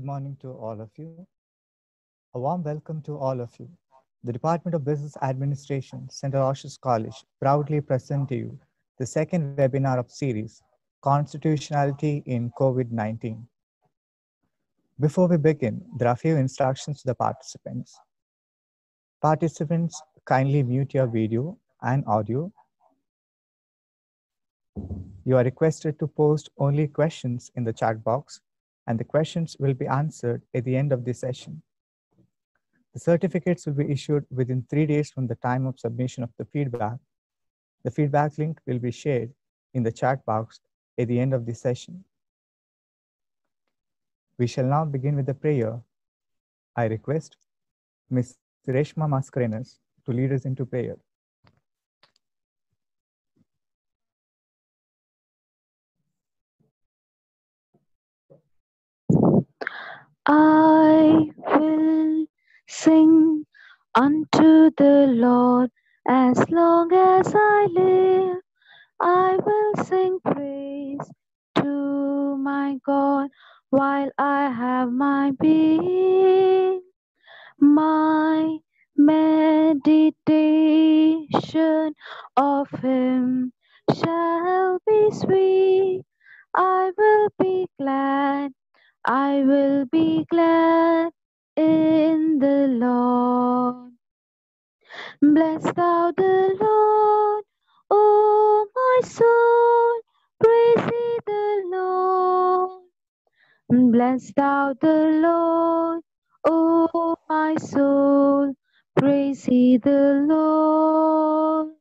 morning to all of you. A warm welcome to all of you. The Department of Business Administration, St. Aloysius College, proudly present to you the second webinar of series, Constitutionality in COVID-19. Before we begin, there are a few instructions to the participants. Participants, kindly mute your video and audio. You are requested to post only questions in the chat box, and the questions will be answered at the end of the session. The certificates will be issued within 3 days from the time of submission of the feedback. The feedback link will be shared in the chat box at the end of the session. We shall now begin with the prayer. I request Ms. Reshma Mascarenhas to lead us into prayer. I will sing unto the Lord as long as I live. I will sing praise to my God while I have my being. My meditation of Him shall be sweet. I will be glad. I will be glad in the Lord. Bless thou the Lord, O my soul. Praise ye the Lord. Bless thou the Lord, O my soul. Praise ye the Lord.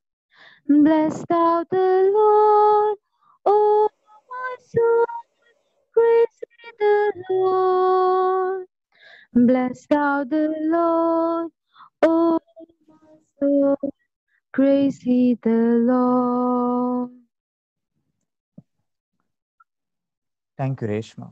Bless thou the Lord, O my soul. Praise ye the Lord. Bless thou the Lord, O my soul. Praise ye the Lord. Thank you, Reshma.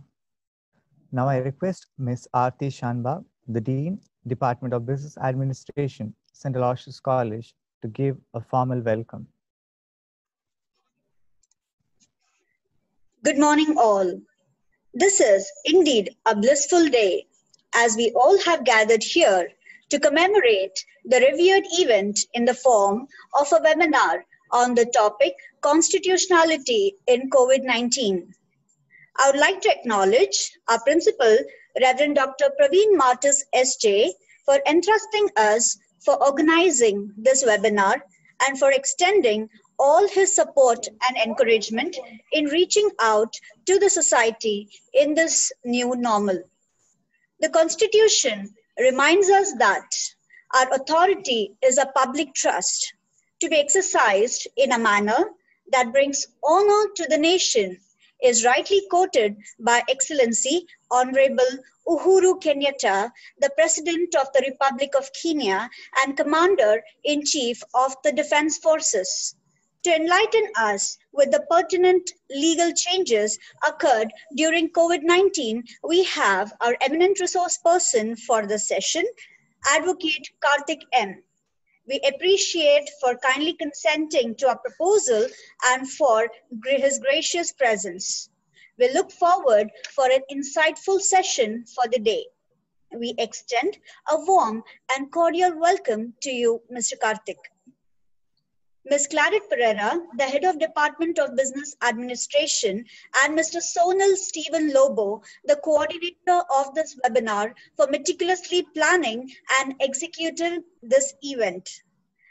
Now I request Ms. Aarti Shanbag, the Dean, Department of Business Administration, St. Aloysius College, to give a formal welcome. Good morning, all. This is indeed a blissful day as we all have gathered here to commemorate the revered event in the form of a webinar on the topic Constitutionality in COVID-19. I would like to acknowledge our principal, Reverend Dr. Praveen Martis SJ, for entrusting us for organizing this webinar and for extending all his support and encouragement in reaching out to the society in this new normal. The Constitution reminds us that our authority is a public trust to be exercised in a manner that brings honor to the nation, is rightly quoted by Excellency Honorable Uhuru Kenyatta, the President of the Republic of Kenya and Commander-in-Chief of the Defense Forces. To enlighten us with the pertinent legal changes occurred during COVID-19, we have our eminent resource person for the session, Advocate Karthik M. We appreciate for kindly consenting to our proposal and for his gracious presence. We look forward for an insightful session for the day. We extend a warm and cordial welcome to you, Mr. Karthik. Ms. Claret Pereira, the Head of Department of Business Administration, and Mr. Sonal Stephen Lobo, the coordinator of this webinar, for meticulously planning and executing this event.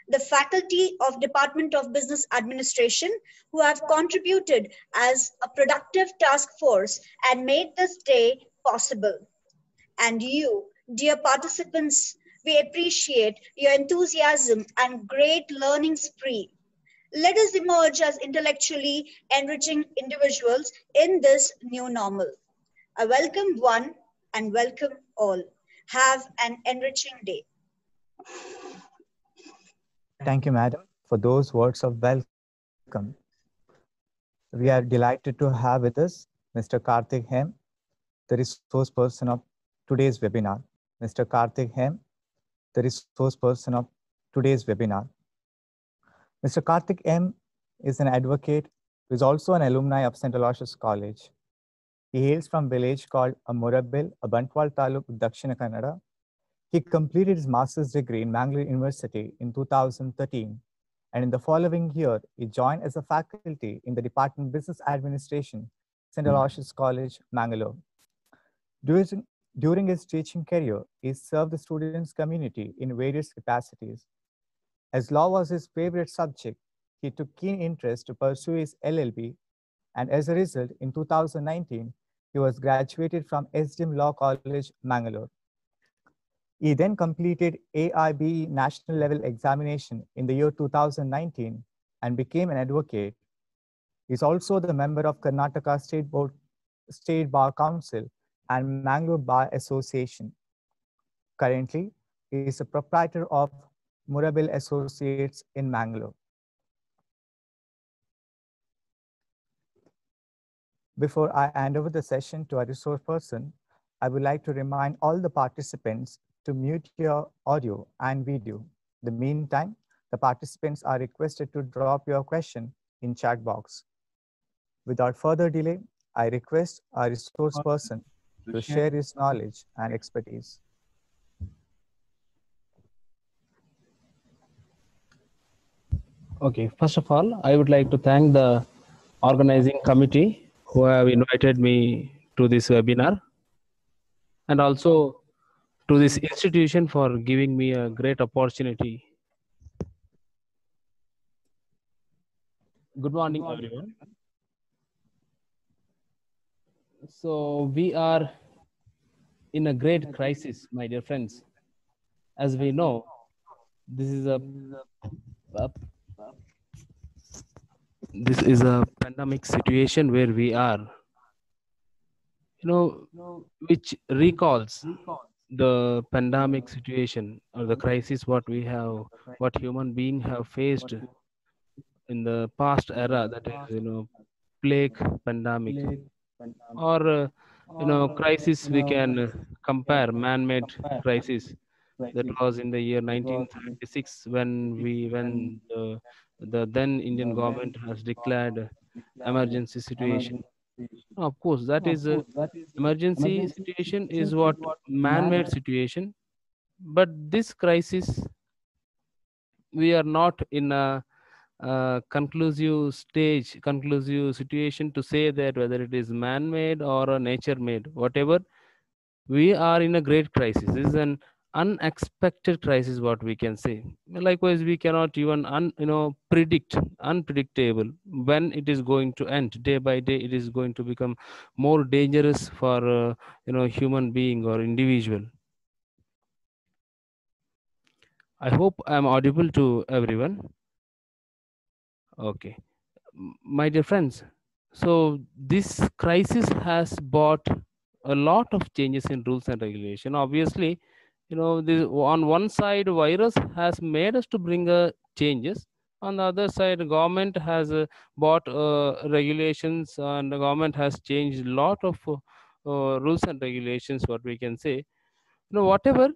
The faculty of Department of Business Administration who have contributed as a productive task force and made this day possible. And you, dear participants, we appreciate your enthusiasm and great learning spree. Let us emerge as intellectually enriching individuals in this new normal. I welcome one and welcome all. Have an enriching day. Thank you, Madam, for those words of welcome. We are delighted to have with us Mr. Karthik Hem, the resource person of today's webinar. Mr. Karthik Hem, the resource person of today's webinar. Mr. Karthik M is an advocate who is also an alumni of St. Aloysius College. He hails from a village called Murabbil, Bantwal Taluk, Dakshina Kannada. He completed his master's degree in Mangalore University in 2013, and in the following year, he joined as a faculty in the Department of Business Administration, St. Aloysius College, Mangalore. During his teaching career, he served the students' community in various capacities. As law was his favorite subject, he took keen interest to pursue his LLB, and as a result, in 2019, he was graduated from SDM Law College, Mangalore. He then completed AIBE national level examination in the year 2019 and became an advocate. He is also the member of Karnataka State Bar Council and Mangalore Bar Association. Currently, he is a proprietor of Murabbil Associates in Mangalore. Before I hand over the session to our resource person, I would like to remind all the participants to mute your audio and video. In the meantime, the participants are requested to drop your question in chat box. Without further delay, I request our resource person to share his knowledge and expertise. Okay, first of all, I would like to thank the organizing committee who have invited me to this webinar, and also to this institution for giving me a great opportunity. Good morning, everyone. So we are in a great crisis, my dear friends. As we know, this is a pandemic situation where we are, which recalls the pandemic situation or the crisis what human beings have faced in the past era, that is plague pandemic, or crisis we can compare man-made crisis that was in the year 1976 when the then Indian government has declared emergency situation. Of course, that is emergency situation is what man-made situation, but this crisis we are not in a conclusive situation to say that whether it is man-made or a nature-made, whatever, we are in a great crisis. This is an unexpected crisis, what we can say. Likewise, we cannot even unpredictable when it is going to end. Day by day, it is going to become more dangerous for human being or individual. I hope I am audible to everyone. Okay, my dear friends, so this crisis has brought a lot of changes in rules and regulation. Obviously, on one side, virus has made us to bring changes. On the other side, the government has brought regulations, and the government has changed a lot of rules and regulations, what we can say. Whatever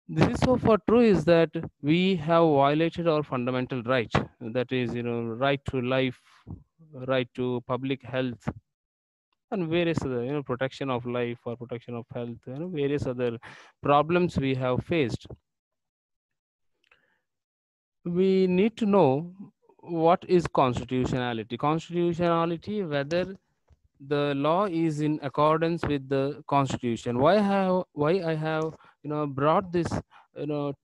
this is so far true is that we have violated our fundamental right, that is right to life, right to public health, and various other protection of life or protection of health, various other problems we have faced. We need to know what is constitutionality, whether the law is in accordance with the constitution. Why I have brought this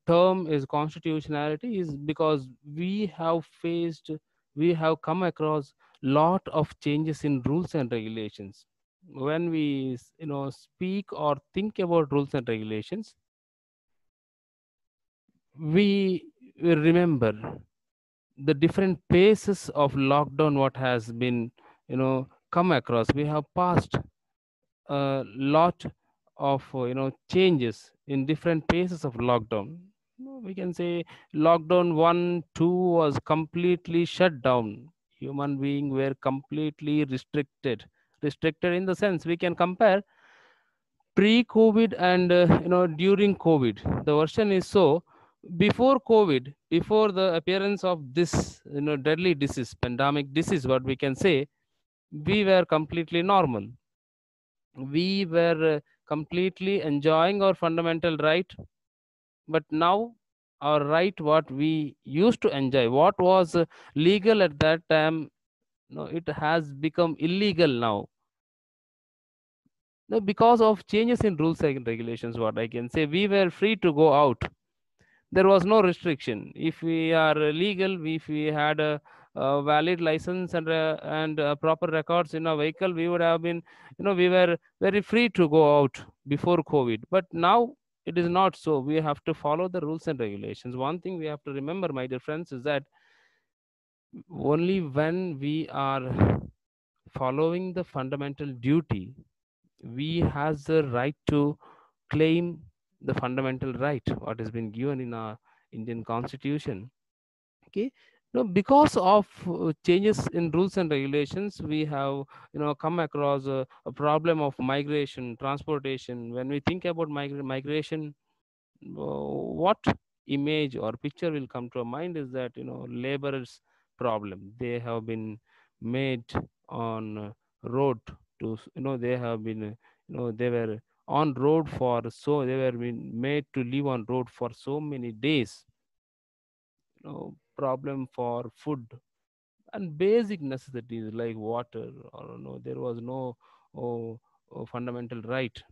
term is constitutionality is because we have come across lot of changes in rules and regulations. When we speak or think about rules and regulations, we remember the different phases of lockdown what has been come across. We have passed a lot of changes in different phases of lockdown. We can say lockdown 1, 2 was completely shut down. Human beings were completely restricted in the sense we can compare pre-COVID and during COVID. The version is so: before COVID, before the appearance of this deadly disease, pandemic disease, what we can say, we were completely normal. we were completely enjoying our fundamental right, but now our right, what we used to enjoy, what was legal at that time, no, it has become illegal now. No, because of changes in rules and regulations, what I can say, we were free to go out. There was no restriction. If we are legal, if we had a valid license and proper records in a vehicle, we would have been, we were very free to go out before COVID. But now it is not so. We have to follow the rules and regulations. One thing we have to remember, my dear friends, is that only when we are following the fundamental duty, we has the right to claim the fundamental right what has been given in our Indian constitution. Okay, because of changes in rules and regulations, we have come across a problem of migration, transportation. When we think about migration, what image or picture will come to our mind is that laborers problem. They have been made on road to they have been they were on road for, so they were been made to live on road for so many days. Problem for food and basic necessities like water, or there was no oh, fundamental right.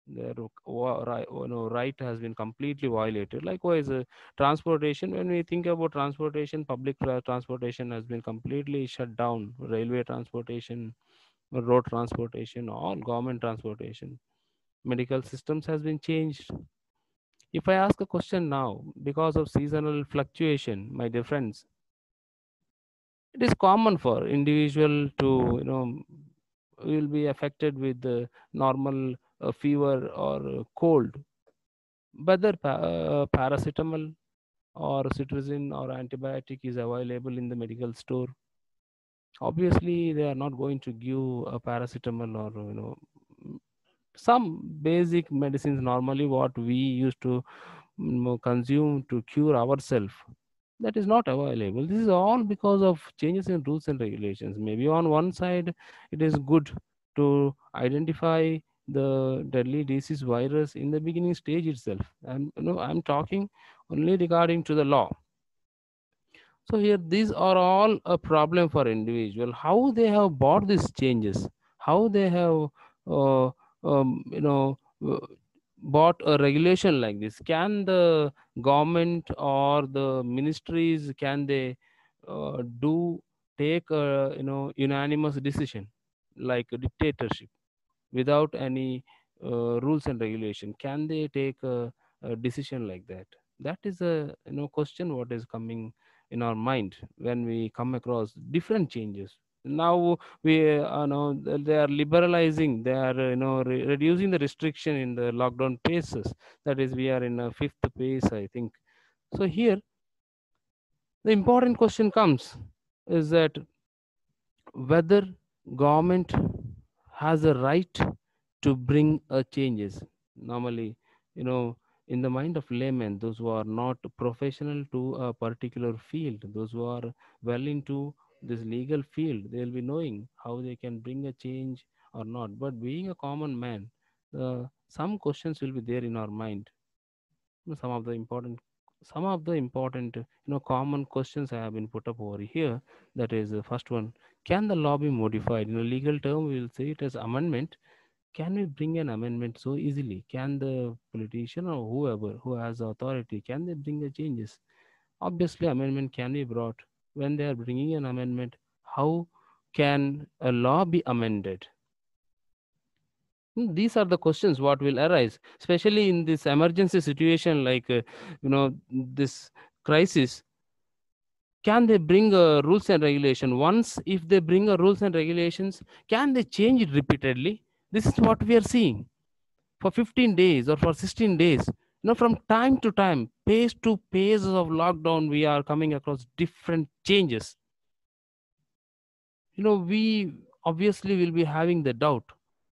Their right, right has been completely violated. Likewise, transportation. When we think about transportation, public transportation has been completely shut down. Railway transportation, road transportation, all government transportation. Medical systems has been changed. If I ask a question now, because of seasonal fluctuation, my dear friends, it is common for individual to will be affected with the normal fever or cold, whether paracetamol or cetirizine or antibiotic is available in the medical store. Obviously they are not going to give a paracetamol or some basic medicines normally what we used to consume to cure ourselves. That is not available. This is all because of changes in rules and regulations. Maybe on one side it is good to identify the deadly disease virus in the beginning stage itself. And I'm talking only regarding to the law. So here these are all a problem for individual. How they have bought these changes, how they have uh, um, you know uh, bought a regulation like this. Can the government or the ministries, can they do take a unanimous decision like a dictatorship without any rules and regulation? Can they take a decision like that? That is a question what is coming in our mind when we come across different changes. Now we know they are liberalizing, they are reducing the restriction in the lockdown phases. That is, we are in a fifth phase, I think. So here the important question comes is that whether government has a right to bring changes. Normally, you know, in the mind of laymen, those who are not professional to a particular field, those who are well into this legal field, they'll be knowing how they can bring a change or not. But being a common man, some questions will be there in our mind. Some of the important common questions have been put up over here. That is the first one: can the law be modified? In a legal term we will say it as amendment. Can we bring an amendment so easily? Can the politician or whoever who has authority, can they bring the changes? Obviously amendment can be brought. When they are bringing an amendment, how can a law be amended? These are the questions what will arise, especially in this emergency situation like this crisis. Can they bring rules and regulation? Once if they bring a rules and regulations, can they change it repeatedly? This is what we are seeing for 15 days or for 16 days. From time to time, phase to phase of lockdown, we are coming across different changes. We obviously will be having the doubt.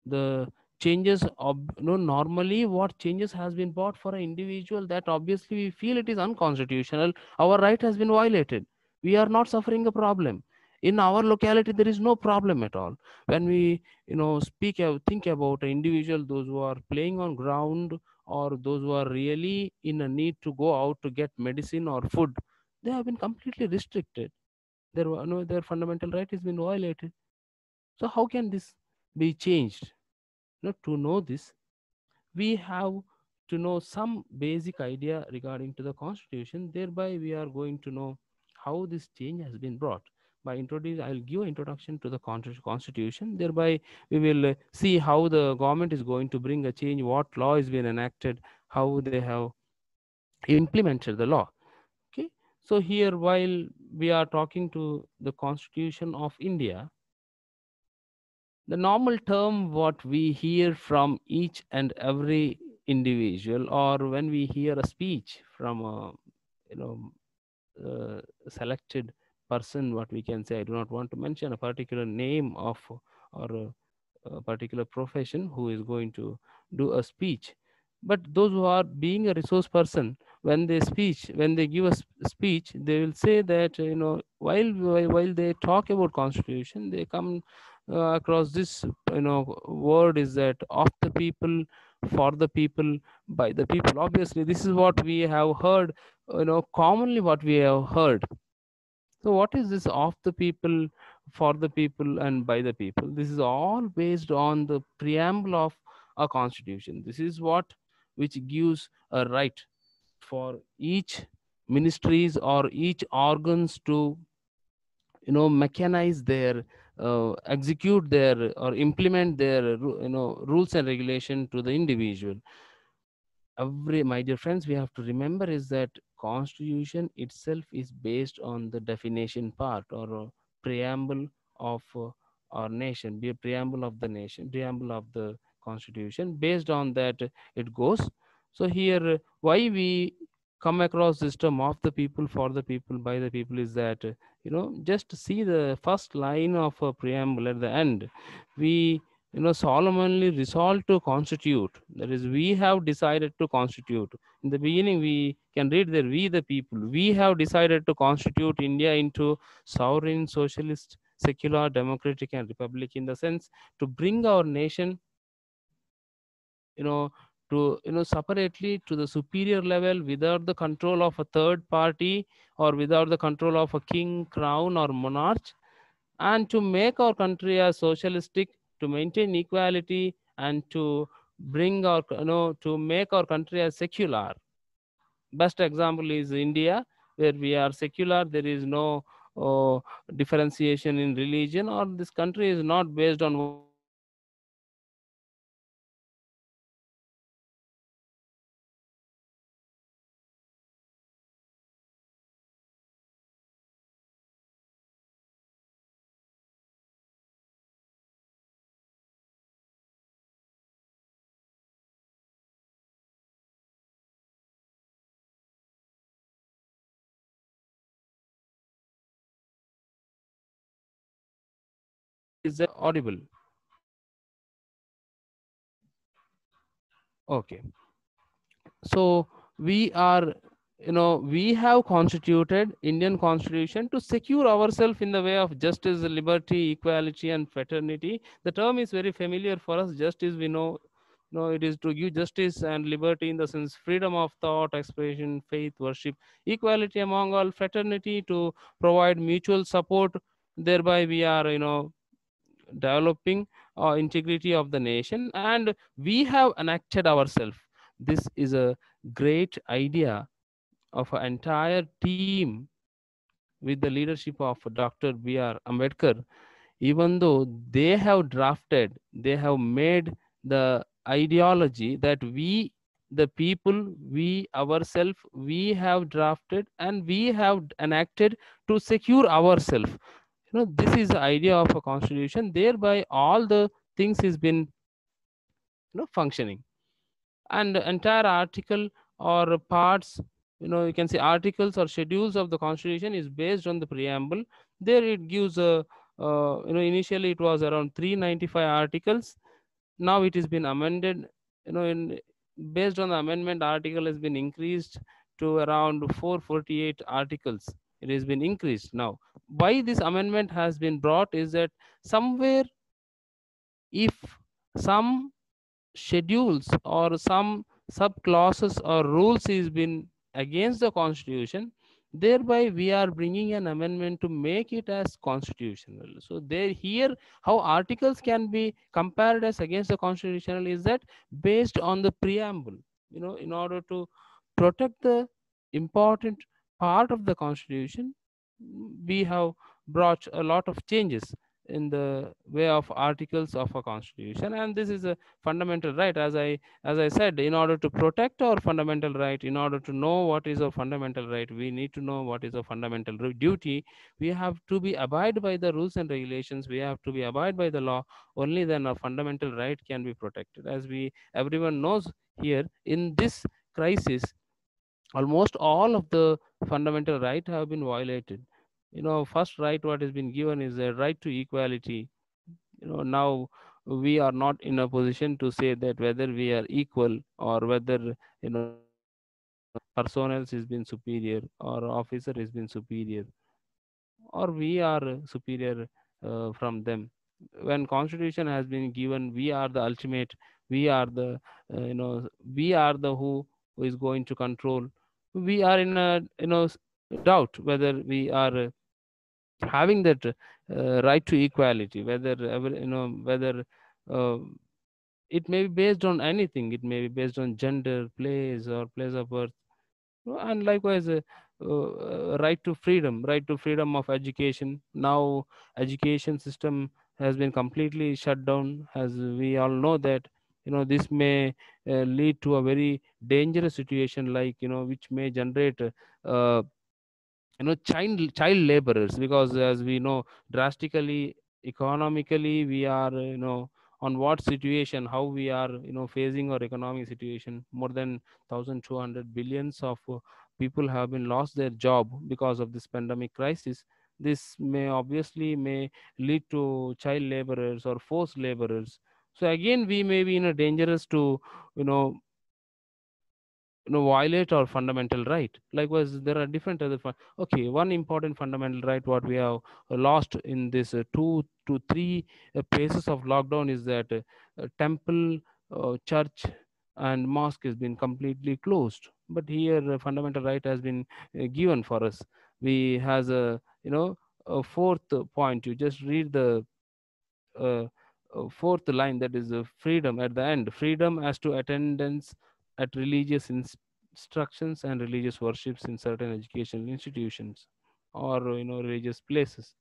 The changes of normally what changes has been brought for an individual, that obviously we feel it is unconstitutional. Our right has been violated. We are not suffering a problem. In our locality there is no problem at all. When we think about an individual, those who are playing on ground or those who are really in a need to go out to get medicine or food, they have been completely restricted. Their fundamental right has been violated. So how can this be changed? To know this, we have to know some basic idea regarding to the constitution. Thereby we are going to know how this change has been brought. I'll give an introduction to the constitution. Thereby we will see how the government is going to bring a change, what law has been enacted, how they have implemented the law. Okay. So here, while we are talking to the constitution of India, the normal term what we hear from each and every individual, or when we hear a speech from a you know selected person, what we can say, I do not want to mention a particular name of or a particular profession who is going to do a speech, but those who are being a resource person, when they give a speech, they will say that while they talk about constitution, they come across this word is that of the people, for the people, by the people. Obviously this is what we have heard, commonly what we have heard. So what is this of the people, for the people, and by the people? This is all based on the preamble of a constitution. This is what which gives a right for each ministries or each organs to mechanize their execute their or implement their rules and regulation to the individual. Every, my dear friends, we have to remember is that constitution itself is based on the definition part or preamble of our nation, be a preamble of the nation, preamble of the constitution. Based on that it goes. So here why we come across this term of the people, for the people, by the people is that just see the first line of a preamble at the end. We solemnly resolved to constitute, that is, we have decided to constitute. In the beginning we can read there, we the people, we have decided to constitute India into sovereign, socialist, secular, democratic and republic, in the sense to bring our nation you know to separately to the superior level, without the control of a third party or without the control of a king, crown or monarch, and to make our country as socialistic, to maintain equality, and to bring our to make our country as secular. Best example is India, where we are secular. There is no differentiation in religion, or this country is not based on one religion or other religion. This country is based on secular religion, is audible. Okay. So we are we have constituted Indian constitution to secure ourselves in the way of justice, liberty, equality and fraternity. The term is very familiar for us. Justice, we know, it is to give justice and liberty in the sense freedom of thought, expression, faith, worship, equality among all, fraternity to provide mutual support. Thereby we are developing integrity of the nation, and we have enacted ourselves. This is a great idea of an entire team with the leadership of Dr. B.R. Ambedkar. Even though they have drafted, they have made the ideology that we the people, we ourselves, we have drafted and we have enacted to secure ourselves. This is the idea of a constitution. Thereby all the things has been functioning, and the entire article or parts, you can say articles or schedules of the constitution is based on the preamble. There it gives a initially it was around 395 articles. Now it has been amended, in based on the amendment, article has been increased to around 448 articles. It has been increased now. why this amendment has been brought is that somewhere, if some schedules or some sub clauses or rules is been against the constitution, thereby we are bringing an amendment to make it as constitutional. So there, here, how articles can be compared as against the constitutional is that based on the preamble, in order to protect the important part of the constitution, we have brought a lot of changes in the way of articles of a constitution. And this is a fundamental right, as I said, in order to protect our fundamental right, in order to know what is a fundamental right, we need to know what is a fundamental duty. We have to be abide by the rules and regulations, we have to be abide by the law. Only then our fundamental right can be protected. As we everyone knows, here in this crisis, almost all of the fundamental right have been violated. First right what has been given is the right to equality. Now we are not in a position to say that whether we are equal, or whether personnel has been superior or officer has been superior, or we are superior from them. When constitution has been given, we are the ultimate, we are the we are the who is going to control. We are in a doubt whether we are having that right to equality, whether whether uh, it may be based on anything, it may be based on gender, place, or place of birth. And likewise, right to freedom of education. Now education system has been completely shut down, as we all know that. This may lead to a very dangerous situation, like which may generate child laborers, because as we know, drastically economically we are on what situation, how we are facing our economic situation. More than 1200 billions of people have been lost their job because of this pandemic crisis. This may obviously may lead to child laborers or forced laborers. So again, we may be in a dangerous to you know violate our fundamental right. Likewise, there are different other okay, one important fundamental right what we have lost in this 2 to 3 phases of lockdown is that temple, church, and mosque has been completely closed. But here fundamental right has been given for us. We has a fourth point. You just read the uh, fourth line, that is freedom at the end, freedom as to attendance at religious instructions and religious worships in certain educational institutions, or religious places.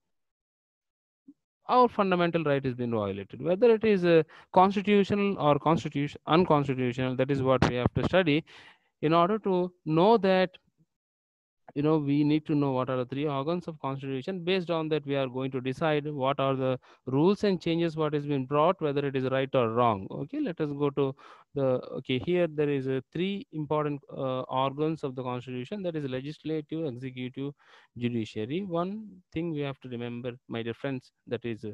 Our fundamental right has been violated, whether it is constitutional or constitution unconstitutional. That is what we have to study in order to know that. We need to know what are the three organs of constitution. Based on that, we are going to decide what are the rules and changes what has been brought, whether it is right or wrong. Okay, let us go to the okay, here there is three important organs of the constitution, that is legislative, executive, judiciary. One thing we have to remember, my dear friends, that is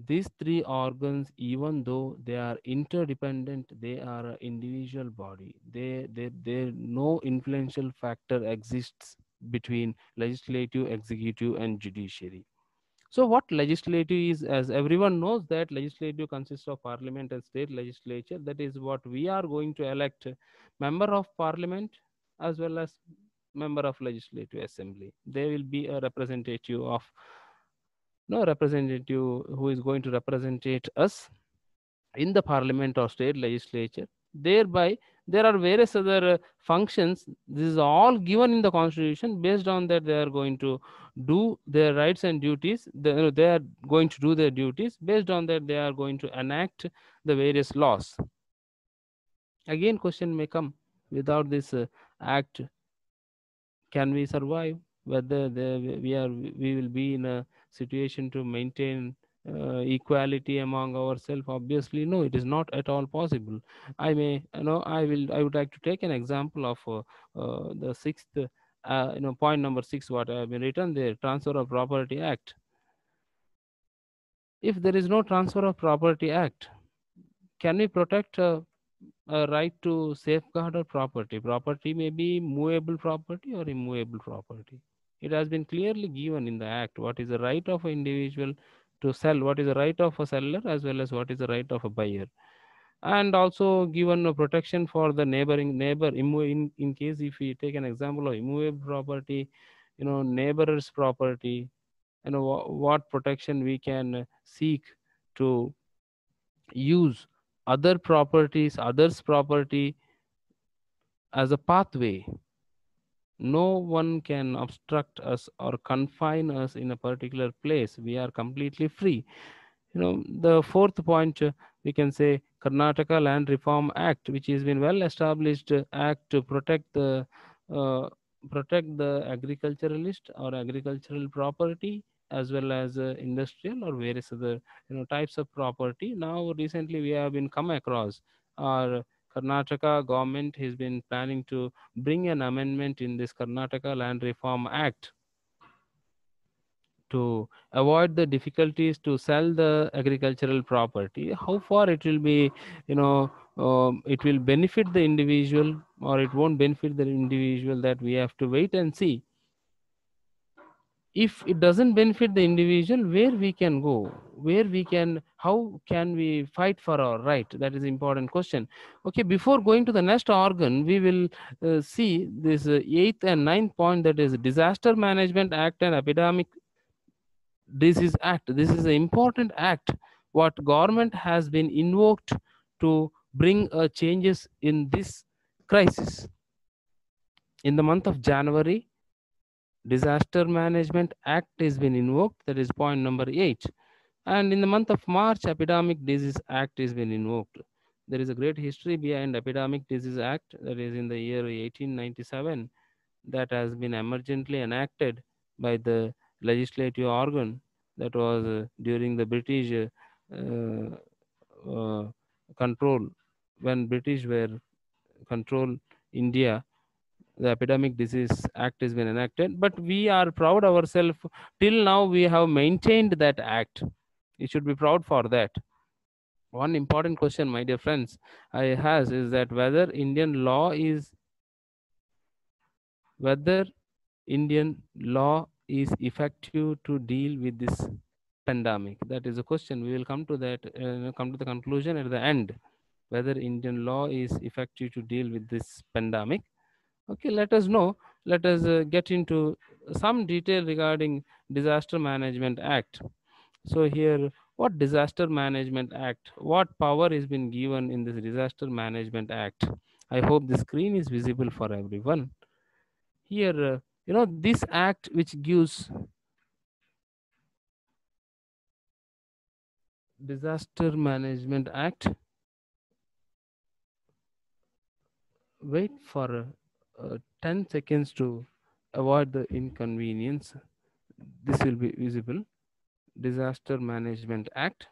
these three organs, even though they are interdependent, they are an individual body. No influential factor exists between legislative, executive, and judiciary. So, what legislative is, as everyone knows, that legislative consists of parliament and state legislature. That is what we are going to elect member of parliament as well as member of legislative assembly. They will be a representative of no representative who is going to represent us in the parliament or state legislature. Thereby, there are various other functions. This is all given in the constitution. Based on that, they are going to do their rights and duties. They are going to do their duties. Based on that, they are going to enact the various laws. Again, question may come: without this act, can we survive? Whether we will be in a situation to maintain equality among ourselves? Obviously no, it is not at all possible. I would like to take an example of the sixth point number 6, what I have been written there, transfer of property act. If there is no transfer of property act, can we protect a right to safeguard our property? Property may be movable property or immovable property. It has been clearly given in the act what is the right of an individual to sell, what is the right of a seller, as well as what is the right of a buyer, and also given a protection for the neighboring neighbor in case if we take an example of immovable property, neighbor's property, what protection we can seek to use others property as a pathway. No one can obstruct us or confine us in a particular place. We are completely free. The fourth point, we can say Karnataka Land Reform Act, which has been well established act to uh, protect the agriculturalist or agricultural property, as well as industrial or various other types of property. Now recently we have been come across, our Karnataka government has been planning to bring an amendment in this Karnataka Land Reform Act to avoid the difficulties to sell the agricultural property. How far it will be, it will benefit the individual or it won't benefit the individual, that we have to wait and see. If it doesn't benefit the individual, where we can go, how can we fight for our right? That is important question. Okay, before going to the next organ, we will see this eighth and ninth point, that is Disaster Management Act and Epidemic Disease Act. This is an important act what government has been invoked to bring changes in this crisis. In the month of January, Disaster Management Act has been invoked, that is point number 8. And in the month of March, Epidemic Disease Act has been invoked. There is a great history behind Epidemic Disease Act, that is in the year 1897, that has been emergently enacted by the legislative organ, that was during the British uh, control, when British were control India. The Epidemic Disease Act has been enacted, but we are proud ourselves, till now we have maintained that act. You should be proud for that. One important question, my dear friends, I has is that whether Indian law is effective to deal with this pandemic. That is a question. We will come to that, come to the conclusion at the end, whether Indian law is effective to deal with this pandemic. Okay, let us know. Let us get into some detail regarding Disaster Management Act. So here, what Disaster Management Act, what power has been given in this Disaster Management Act? I hope the screen is visible for everyone. Here, this act which gives Disaster Management Act, wait for 10 seconds to avoid the inconvenience. This will be visible. Disaster Management Act.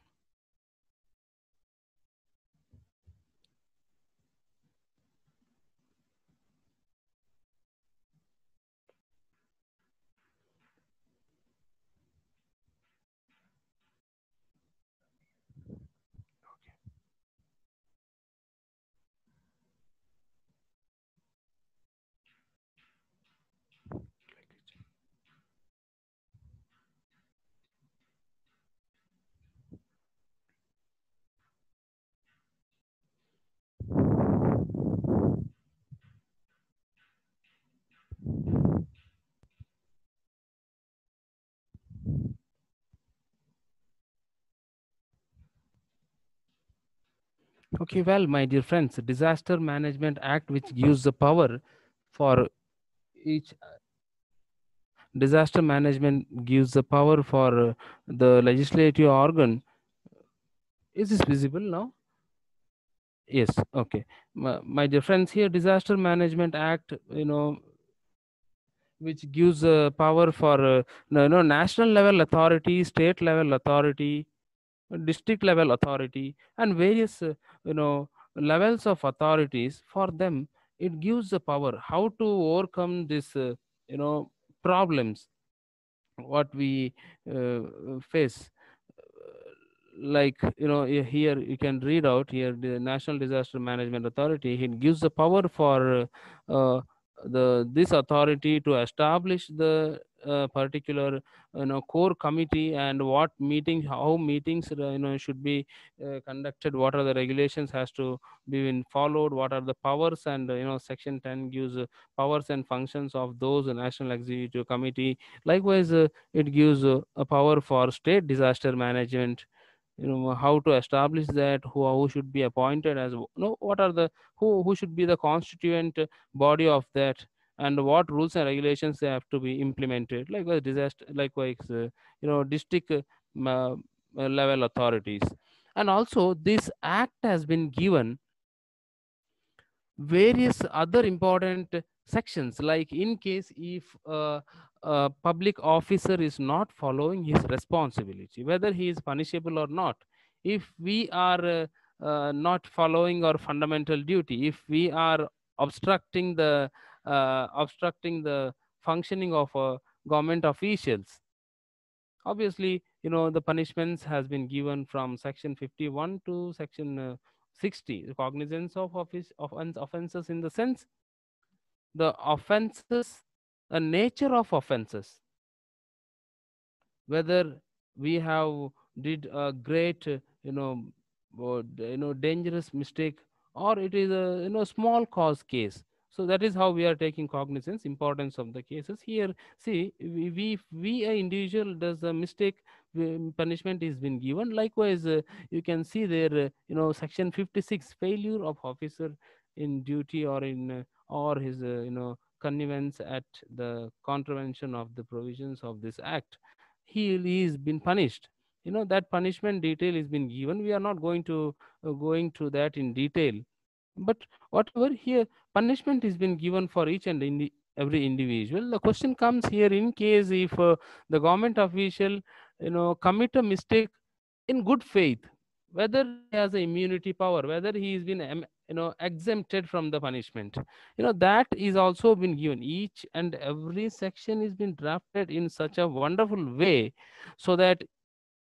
Okay, well, my dear friends, Disaster Management Act, which gives the power for each disaster management, gives the power for the legislative organ. Is this visible now? Yes. Okay, my dear friends, here Disaster Management Act, which gives power for national level authority, state level authority, district level authority, and various levels of authorities. For them, it gives the power how to overcome this problems what we face. Like here you can read out here, the National Disaster Management Authority, it gives the power for the this authority to establish the particular core committee, and what meeting, how meetings should be conducted, what are the regulations has to be been followed, what are the powers, and section 10 gives powers and functions of those national executive committee. Likewise, it gives a power for state disaster management, how to establish that, who should be appointed as, what are the, who should be the constituent body of that, and what rules and regulations they have to be implemented. Likewise disaster, likewise district level authorities. And also this act has been given various other important sections, like in case if a public officer is not following his responsibility, whether he is punishable or not. If we are not following our fundamental duty, if we are obstructing the functioning of government officials, obviously the punishments has been given from section 51 to section 60. The cognizance of offenses, in the sense the offenses, the nature of offenses, whether we have did a great dangerous mistake, or it is a small cause case. So that is how we are taking cognizance, importance of the cases here. See, we a individual does a mistake, punishment is been given. Likewise, you can see there section 56, failure of officer in duty, or in or his connivance at the contravention of the provisions of this act, he is been punished. That punishment detail is been given. We are not going to going through that in detail, but whatever here, punishment is been given for each and every individual. The question comes here, in case if the government official commit a mistake in good faith, whether he has a immunity power, whether he has been exempted from the punishment, that is also been given. Each and every section is been drafted in such a wonderful way, so that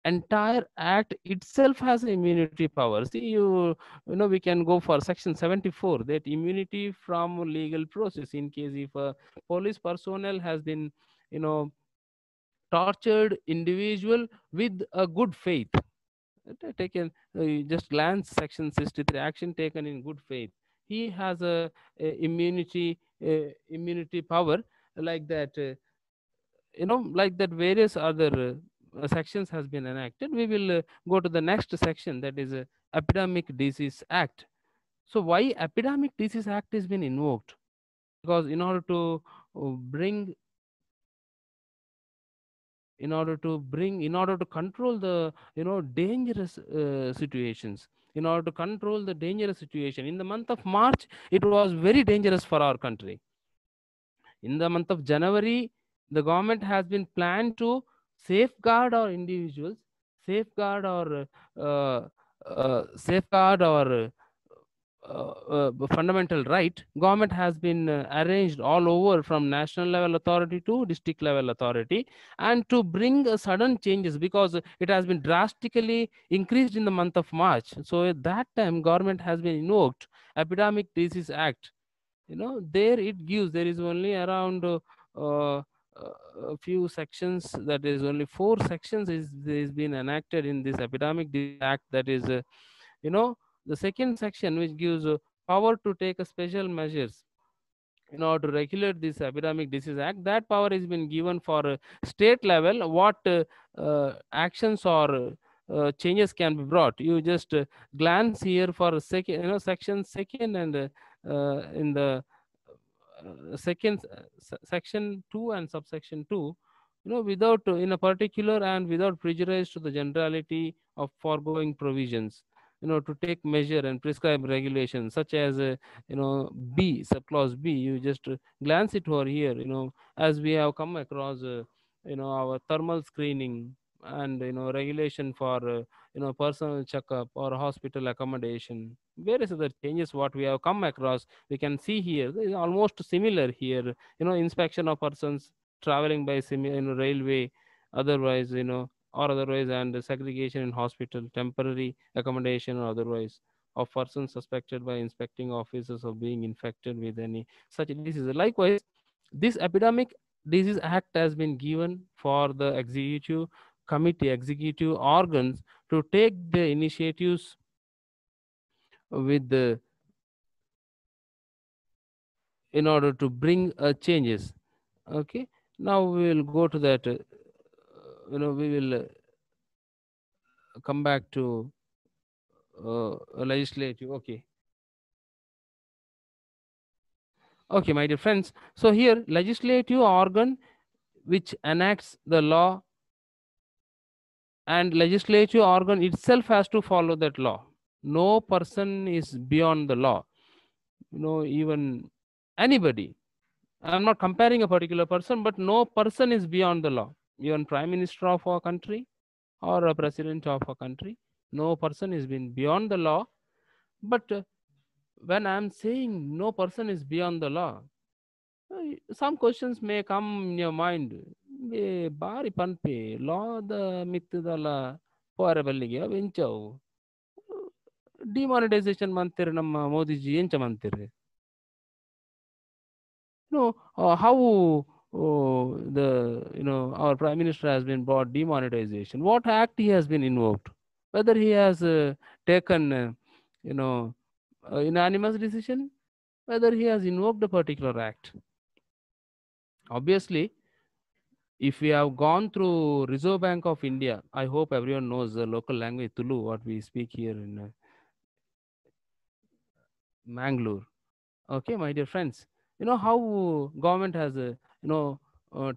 entire act itself has immunity power. See, we can go for section 74, that immunity from legal process, in case if a police personnel has been you know tortured individual with a good faith, taken just glance section 63, action taken in good faith, he has a immunity power. Like that, like that, various other sections has been enacted. We will go to the next section, that is epidemic disease act. So why epidemic disease act has been invoked? Because in order to bring in order to control the dangerous situations, in order to control the dangerous situation. In the month of March, it was very dangerous for our country. In the month of January, the government has been planned to safeguard our individuals, safeguard our fundamental right. Government has been arranged all over, from national level authority to district level authority, and to bring sudden changes, because it has been drastically increased in the month of March. So at that time, government has been invoked epidemic disease act. There it gives, there is only around a few sections, that is only 4 sections is been enacted in this epidemic disease act. That is you know the second section, which gives power to take a special measures in order to regulate this epidemic disease act. That power has been given for state level, what actions or changes can be brought. You just glance here for a second, section second, and in the second section 2 and subsection 2, without in a particular and without prejudice to the generality of foregoing provisions, to take measure and prescribe regulations, such as B, subclause B. You just glance it over here, as we have come across our thermal screening, and regulation for personal checkup or hospital accommodation, various other changes what we have come across. We can see here, is almost similar here, inspection of persons traveling by railway, otherwise, or otherwise, and segregation in hospital, temporary accommodation or otherwise, of persons suspected by inspecting officers of being infected with any such disease. Likewise, this epidemic This act has been given for the executive committee, executive organs to take the initiatives with the in order to bring changes. Okay, now we will go to that. We will come back to legislative. Okay, okay, my dear friends. So here, legislative organ which enacts the law, and legislative organ itself has to follow that law. No person is beyond the law. Even anybody. I'm not comparing a particular person, but no person is beyond the law. Even prime minister of our country or a president of a country, no person is been beyond the law. But when I'm saying no person is beyond the law, some questions may come in your mind. ಬಾರಿ ಪನ್ಪೆ ಲಾದ ಮಿತ್ತದಲ್ಲ ಪೋರಬಲ್ಲಿಗೆ ವೆಂಚವು demonetisation ಮಾಡ್ತೀರಿ ನಮ್ಮ ಮೋದಿಜಿ ಎಂಚ ಮಾಡ್ತೀರಿ how the our prime minister has been brought demonetization. What act he has been invoked? Whether he has taken you know unanimous decision, whether he has invoked a particular act. Obviously, if we have gone through Reserve Bank of India, I hope everyone knows the local language Tulu, what we speak here in Mangalore. Okay, my dear friends, how government has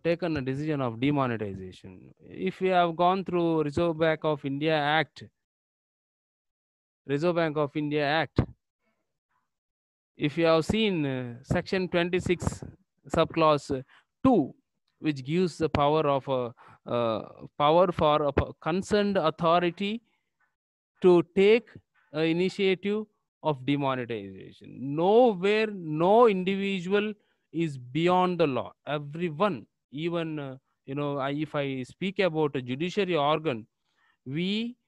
taken a decision of demonetization. If we have gone through Reserve Bank of India Act, if you have seen section 26 subclause 2, which gives the power of power for a concerned authority to take initiative of demonetization. Nowhere, no individual is beyond the law. Everyone, even if I speak about a judiciary organ, we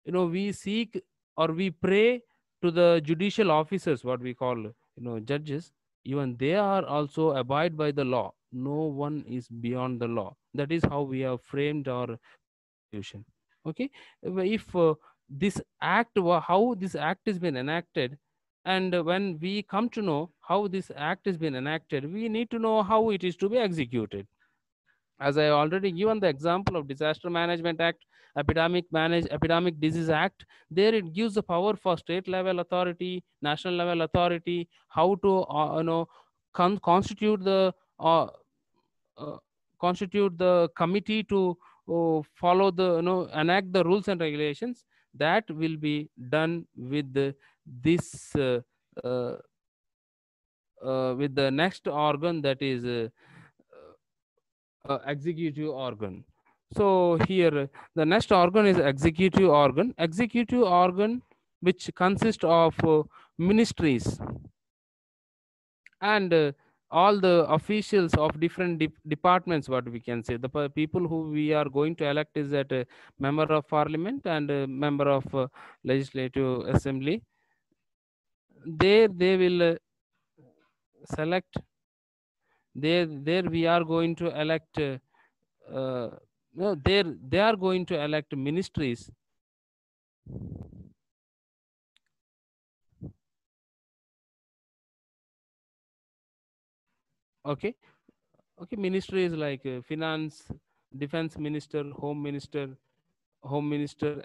we seek or we pray to the judicial officers, what we call judges. Even they are also abide by the law. No one is beyond the law. That is how we have framed our constitution. Okay, if this act, how this act has been enacted, and when we come to know how this act has been enacted, we need to know how it is to be executed. As I already given the example of Disaster Management Act, Epidemic Disease Act, there it gives the power for state level authority, national level authority, how to constitute the uh, uh, committee to follow the enact the rules and regulations. That will be done with this uh, with the next organ, that is executive organ. So here the next organ is executive organ. Executive organ which consists of ministries and all the officials of different departments, what we can say. The people who we are going to elect is that member of parliament and member of legislative assembly. They will select. There we are going to elect no, they are going to elect ministries. Okay, ministries like finance, defense minister, home minister,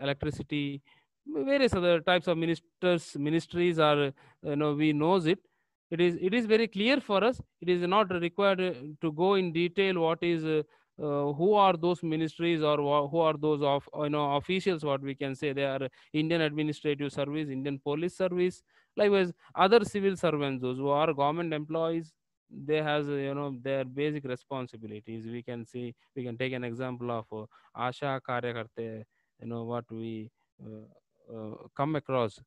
electricity, various other types of ministries are we knows it. It is very clear for us. It is not required to go in detail what is who are those ministries, or who are those of officials, what we can say. They are Indian Administrative Service, Indian Police Service, likewise other civil servants, those who are government employees. They has their basic responsibilities. We can see, we can take an example of asha karyakarte, what we come across,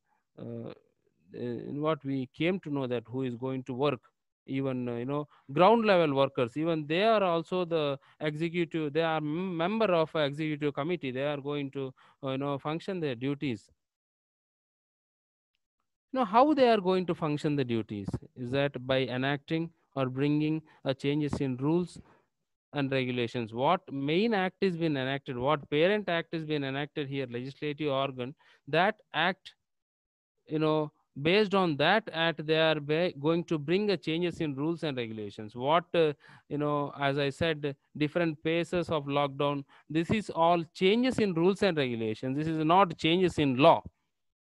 in what we came to know, that who is going to work. Even ground level workers, even they are also the executive. They are member of a executive committee. They are going to function their duties. How they are going to function the duties is that by enacting or bringing changes in rules and regulations. What main act is been enacted, what parent act is been enacted here, legislative organ, that act, based on that act, they are going to bring a changes in rules and regulations. What as I said, different phases of lockdown, this is all changes in rules and regulations. This is not changes in law.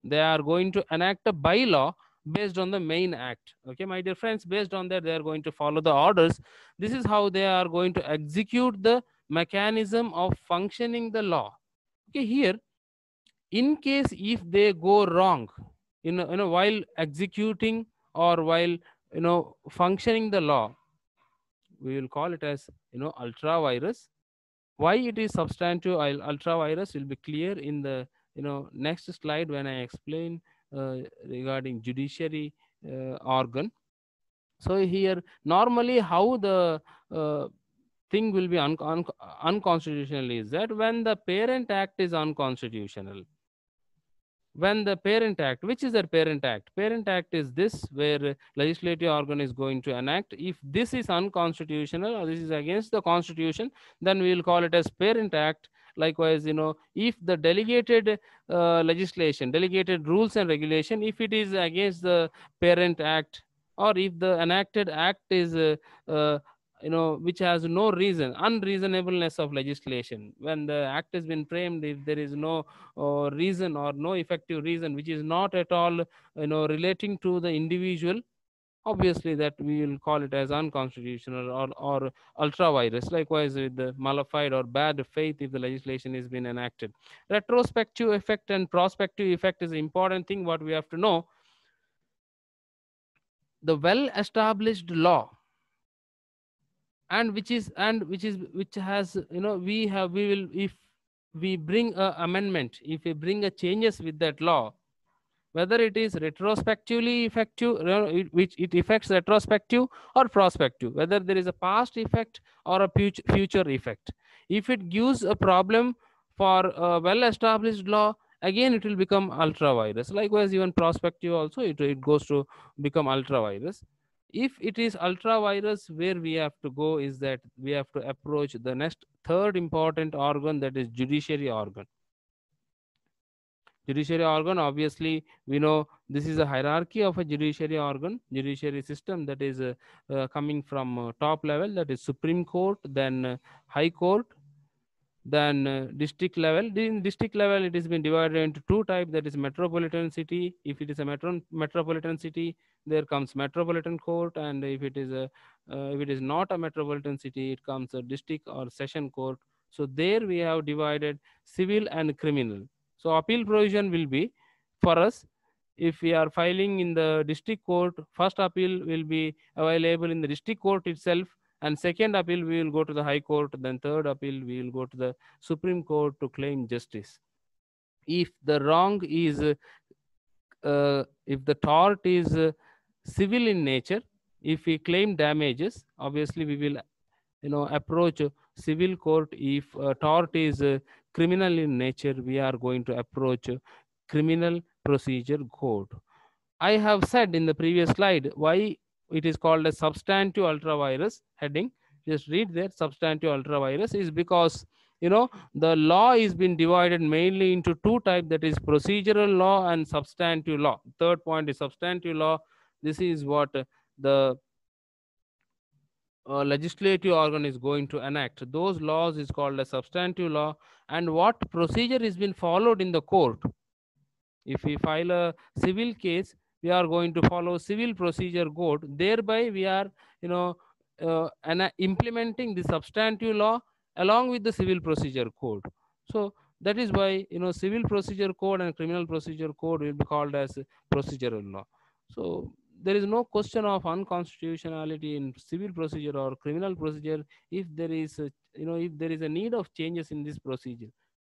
They are going to enact a bylaw based on the main act. Okay, my dear friends, based on that, they are going to follow the orders. This is how they are going to execute the mechanism of functioning the law. Okay, here, in case if they go wrong, while executing or while functioning the law, we will call it as ultra virus. Why it is substantive ultra virus will be clear in the next slide when I explain regarding judiciary organ. So here, normally how the thing will be unconstitutional is that when the parent act is unconstitutional, when the parent act, which is the parent act is this, where legislative organ is going to enact, if this is unconstitutional or this is against the constitution, then we will call it as parent act. Likewise, if the delegated legislation, delegated rules and regulation, if it is against the parent act, or if the enacted act is which has no reason, unreasonableness of legislation, when the act has been framed, if there is no reason or no effective reason which is not at all relating to the individual, obviously that we will call it as unconstitutional or ultra virus. Likewise with the malified or bad faith, if the legislation is been enacted. Retrospective effect and prospective effect is an important thing what we have to know. The well established law, and which has we will, if we bring a amendment, if we bring a changes with that law, whether it is retrospectively effective, which it affects retrospective or prospective, whether there is a past effect or a future effect. If it gives a problem for a well established law, again it will become ultra virus. Likewise, even prospective also, it goes to become ultra virus. If it is ultra virus, where we have to go is that we have to approach the next third important organ, that is judiciary organ. Judiciary organ, obviously we know this is a hierarchy of a judiciary organ, judiciary system, that is coming from top level, that is Supreme Court, then High Court, then district level. In district level, it has been divided into two types, that is metropolitan city. If it is a metropolitan city, there comes metropolitan court, and if it is not a metropolitan city, it comes a district or session court. So there we have divided civil and criminal. So appeal provision will be, for us, if we are filing in the district court, first appeal will be available in the district court itself, and second appeal we will go to the High Court, then third appeal we will go to the Supreme Court to claim justice. If the wrong is if the tort is civil in nature, if we claim damages, obviously we will approach civil court. If tort is criminal in nature, we are going to approach criminal procedure court. I have said in the previous slide why it is called a substantive ultra virus heading. Just read there, substantive ultra virus is because the law is been divided mainly into two types, that is procedural law and substantive law. Third point is substantive law. This is what the legislative organ is going to enact. Those laws is called a substantive law, and what procedure is been followed in the court. If we file a civil case, we are going to follow civil procedure code. Thereby we are implementing the substantive law along with the civil procedure code. So that is why civil procedure code and criminal procedure code will be called as procedural law. So there is no question of unconstitutionality in civil procedure or criminal procedure if there is if there is a need of changes in this procedure.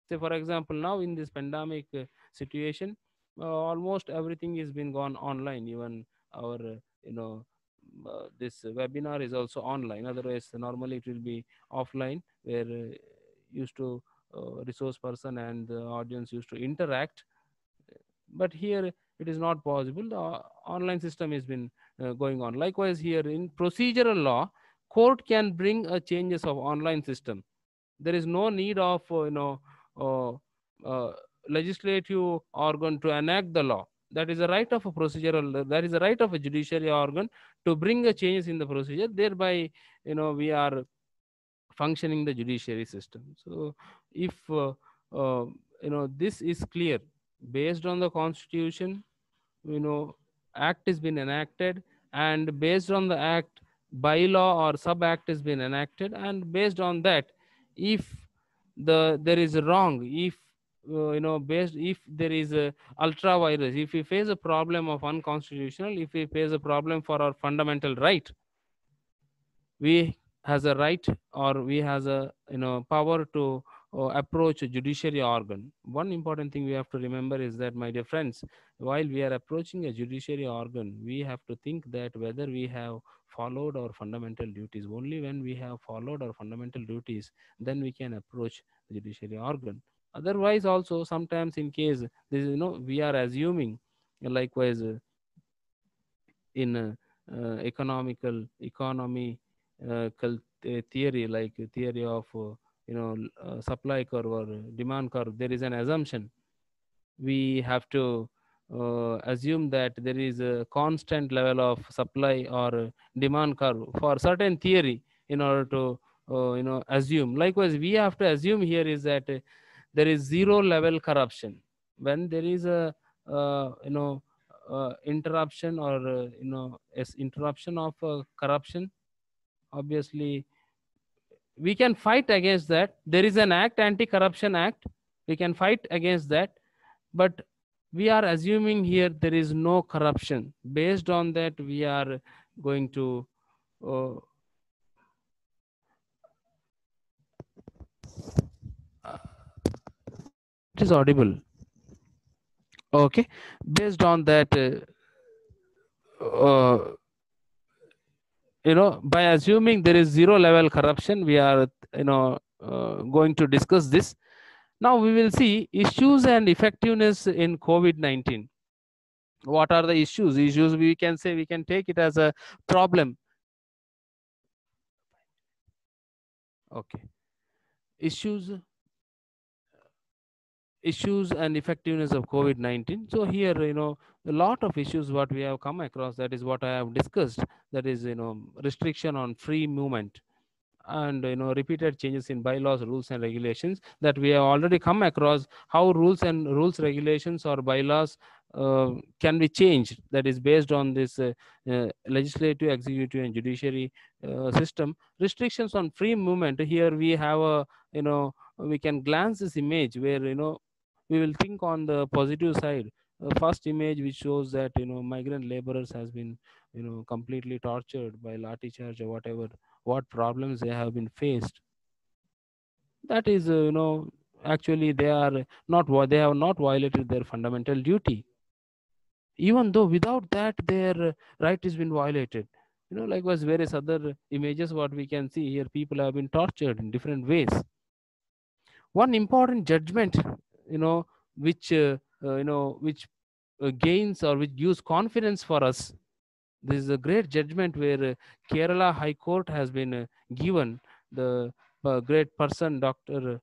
Say for example, now in this pandemic situation, almost everything is been gone online. Even our this webinar is also online. Otherwise normally it will be offline, where used to resource person and the audience used to interact. But here it is not possible. The online system has been going on. Likewise, here in procedural law, court can bring a changes of online system. There is no need of uh, uh, legislative organ to enact the law. That is a right of a procedural, that is a right of a judiciary organ to bring a changes in the procedure. Thereby, we are functioning the judiciary system. So if uh, this is clear, based on the constitution, you know act has been enacted, and based on the act, bylaw or sub act has been enacted, and based on that, if there is wrong, if based, if there is a ultra virus, if we face a problem of unconstitutional, if we face a problem for our fundamental right, we has a right, or we has a power to approach a judiciary organ. One important thing we have to remember is that, my dear friends, while we are approaching a judiciary organ, we have to think that whether we have followed our fundamental duties. Only when we have followed our fundamental duties, then we can approach the judiciary organ. Otherwise also, sometimes in case this is, we are assuming, likewise, in economical economy theory, like theory of supply curve or demand curve, there is an assumption. We have to assume that there is a constant level of supply or demand curve for certain theory in order to assume. Likewise, we have to assume here is that there is zero level corruption. When there is a interruption, or interruption of corruption, obviously we can fight against that. There is an act, anti-corruption act, we can fight against that, but we are assuming here there is no corruption. Based on that, we are going to uh, it is audible. Okay, based on that, by assuming there is zero level corruption, we are going to discuss this. Now we will see issues and effectiveness in COVID-19. What are the issues? We can say, we can take it as a problem. Okay, issues and effectiveness of COVID-19. So here, a lot of issues what we have come across, that is what I have discussed, that is restriction on free movement, and repeated changes in bylaws, rules and regulations, that we have already come across, how rules, regulations or bylaws can be changed, that is based on this legislative, executive and judiciary system. Restrictions on free movement, here we have a we can glance this image where we will think on the positive side. First image, which shows that migrant laborers has been completely tortured by lathi charge or whatever, what problems they have been faced. That is actually they are not, they have not violated their fundamental duty, even though without that their right has been violated. Likewise, various other images what we can see here, people have been tortured in different ways. One important judgment which which gains, or which gives confidence for us, this is a great judgment where Kerala High Court has been given. The great person, Dr.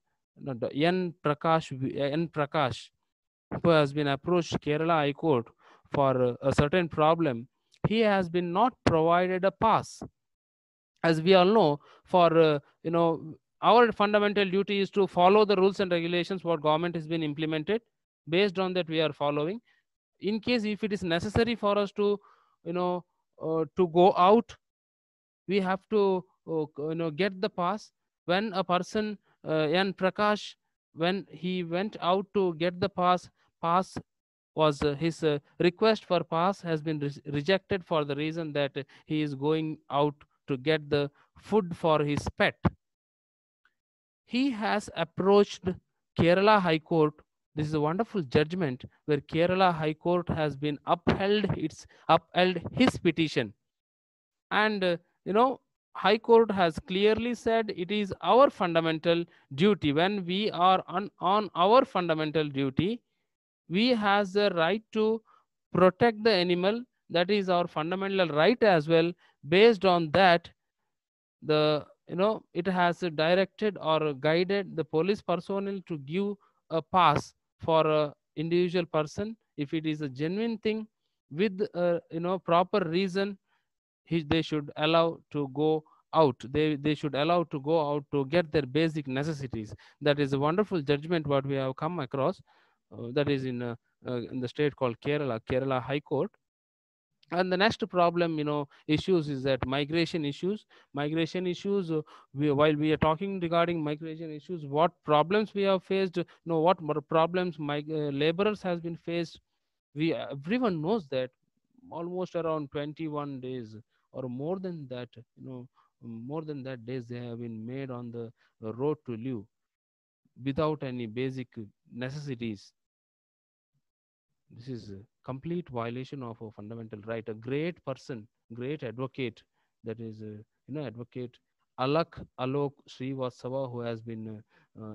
N. Prakash, who has been approached Kerala High Court for a certain problem. He has been not provided a pass. As we all know, for our fundamental duty is to follow the rules and regulations what government has been implemented. Based on that, we are following. In case if it is necessary for us to to go out, we have to get the pass. When a person, N. Prakash, when he went out to get the pass was his request for pass has been rejected for the reason that he is going out to get the food for his pet. He has approached Kerala High Court. This is a wonderful judgment where Kerala High Court has been upheld his petition. And High Court has clearly said it is our fundamental duty. When we are on our fundamental duty, we has the right to protect the animal, that is our fundamental right as well. Based on that, the it has directed or guided the police personnel to give a pass for a individual person if it is a genuine thing with proper reason. They should allow to go out. They should allow to go out to get their basic necessities. That is a wonderful judgment what we have come across. That is in the state called Kerala High Court. And the next problem issues is that migration issues. While we are talking regarding migration issues, what problems we have faced, what more problems laborers has been faced. Everyone knows that almost around 21 days or more than that, more than that days they have been made on the road to live without any basic necessities. This is a complete violation of a fundamental right. A great person, great advocate, that is advocate Alok Srivastava, who has been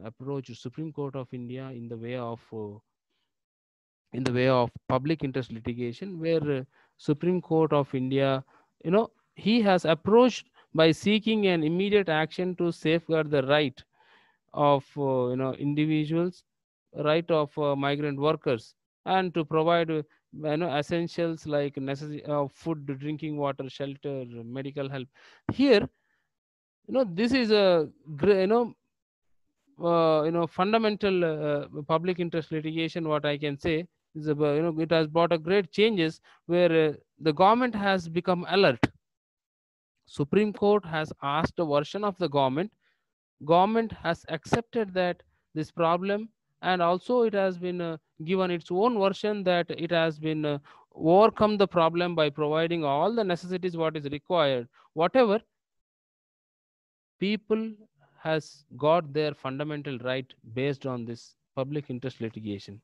approached Supreme Court of India in the way of public interest litigation, where Supreme Court of India, he has approached by seeking an immediate action to safeguard the right of individuals, right of migrant workers, and to provide essentials like necessary food, drinking water, shelter, medical help. Here, this is a fundamental public interest litigation. What I can say is it has brought a great changes where the government has become alert. Supreme Court has asked a version of the government has accepted that this problem, and also it has been given its own version that it has been overcome the problem by providing all the necessities what is required. Whatever, people has got their fundamental right based on this public interest litigation.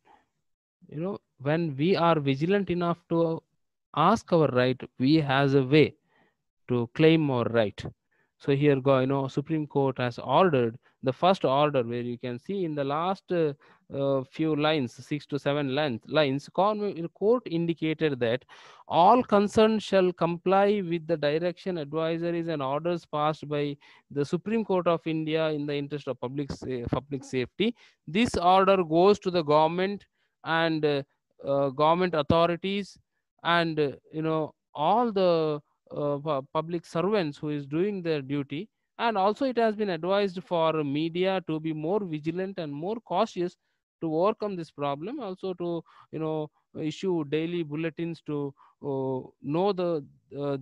When we are vigilant enough to ask our right, we has a way to claim our right. So here Supreme Court has ordered the first order, where you can see in the last few lines, 6 to 7 lines, court indicated that all concerned shall comply with the direction, advisories and orders passed by the Supreme Court of India in the interest of public safety. This order goes to the government and government authorities and all the public servants who is doing their duty. And also it has been advised for media to be more vigilant and more cautious to overcome this problem, also to issue daily bulletins to know the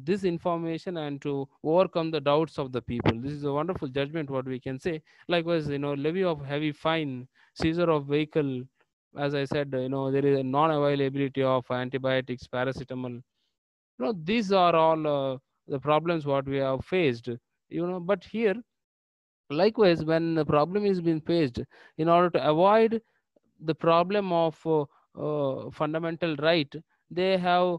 this information and to overcome the doubts of the people. This is a wonderful judgment what we can say. Likewise, levy of heavy fine, seizure of vehicle. As I said, there is a non availability of antibiotics, paracetamol. These are all the problems what we have faced. But here, likewise, when the problem is being faced, in order to avoid the problem of fundamental right, they have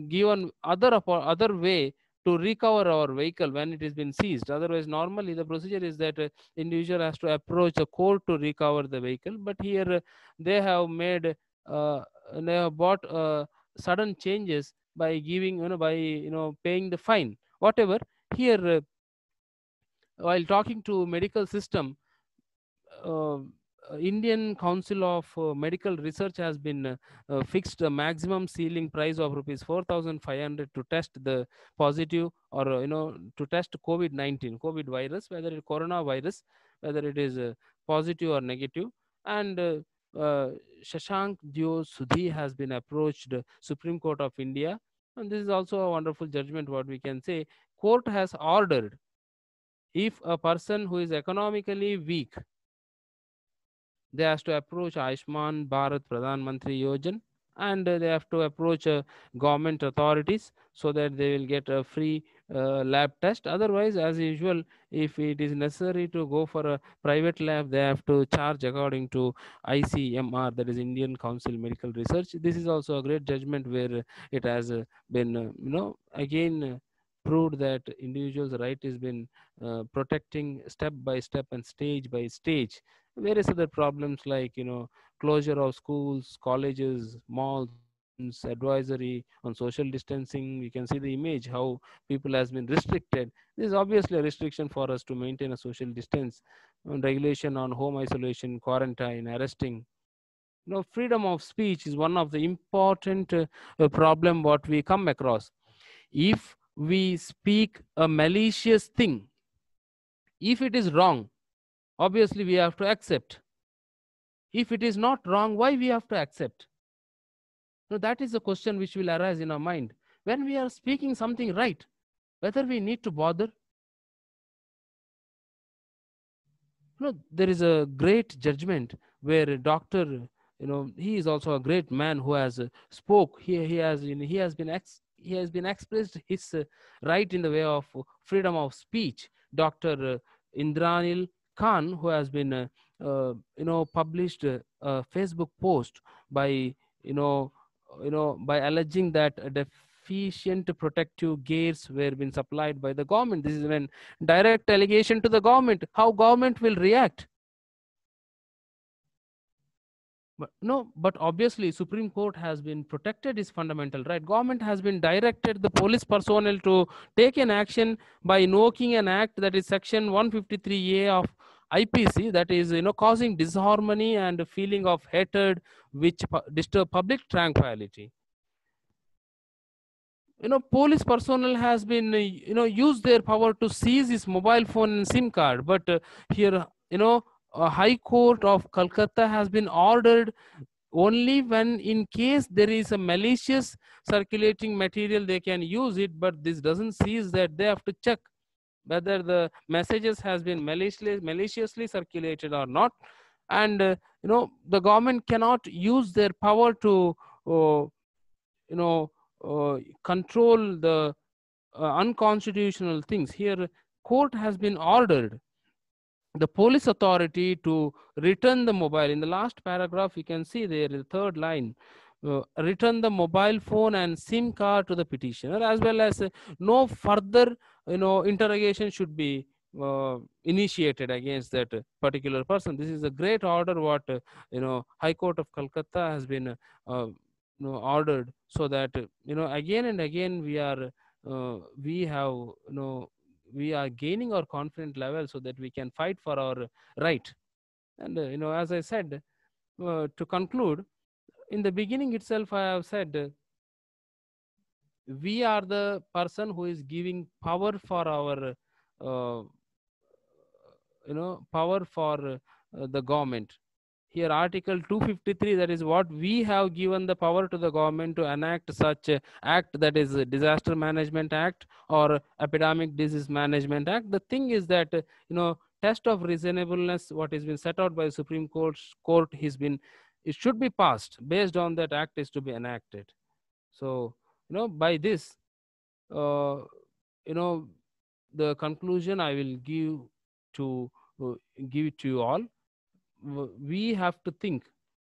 given other way to recover our vehicle when it has been seized. Otherwise, normally the procedure is that individual has to approach a court to recover the vehicle. But here they have made they have brought sudden changes by giving by paying the fine, whatever. Here, while talking to medical system, uh, Indian Council of Medical Research has been fixed a maximum ceiling price of rupees 4,500 to test the positive, or to test COVID virus, whether it coronavirus, whether it is positive or negative. And Shashank Dio Sudhi has been approached Supreme Court of India, and this is also a wonderful judgment. What we can say, court has ordered, if a person who is economically weak, they have to approach Ayushman Bharat Pradhan Mantri Yojan, and they have to approach government authorities so that they will get a free lab test. Otherwise, as usual, if it is necessary to go for a private lab, they have to charge according to ICMR, that is Indian Council Medical Research. This is also a great judgment where it has been again proved that individuals' right has been protecting step by step and stage by stage. Various other problems like closure of schools, colleges, malls, advisory on social distancing. You can see the image how people has been restricted. This is obviously a restriction for us to maintain a social distance. Regulation on home isolation, quarantine, arresting. Freedom of speech is one of the important problem what we come across. If we speak a malicious thing, if it is wrong, obviously we have to accept. If it is not wrong, why we have to accept? That is the question which will arise in our mind. When we are speaking something right, whether we need to bother. There is a great judgment where a doctor, he is also a great man who has spoke. He has been expressed his right in the way of freedom of speech. Dr. Indranil Khan, who has been published a Facebook post by by alleging that deficient protective gears were being supplied by the government. This is when direct allegation to the government. How government will react? But obviously Supreme Court has been protected his fundamental right. Government has been directed the police personnel to take an action by invoking an act, that is section 153A of IPC, that is causing disharmony and a feeling of hatred which disturb public tranquility. Police personnel has been use their power to seize his mobile phone and SIM card, but here a High Court of Calcutta has been ordered only when in case there is a malicious circulating material they can use it, but this doesn't seize that. They have to check whether the messages has been maliciously circulated or not. And the government cannot use their power to control the unconstitutional things. Here court has been ordered the police authority to return the mobile. In the last paragraph you can see there, the third line, return the mobile phone and SIM card to the petitioner, as well as no further interrogation should be initiated against that particular person. This is a great order what High Court of Calcutta has been ordered, so that again and again we are gaining our confidence level so that we can fight for our right. And as I said, to conclude, in the beginning itself I have said, we are the person who is giving power for our power for the government. Here article 253, that is what we have given the power to the government to enact such act, that is Disaster Management Act or Epidemic Disease Management Act. The thing is that test of reasonableness what has been set out by the Supreme Court it should be passed. Based on that act is to be enacted. So by this the conclusion I will give it to you all. We have to think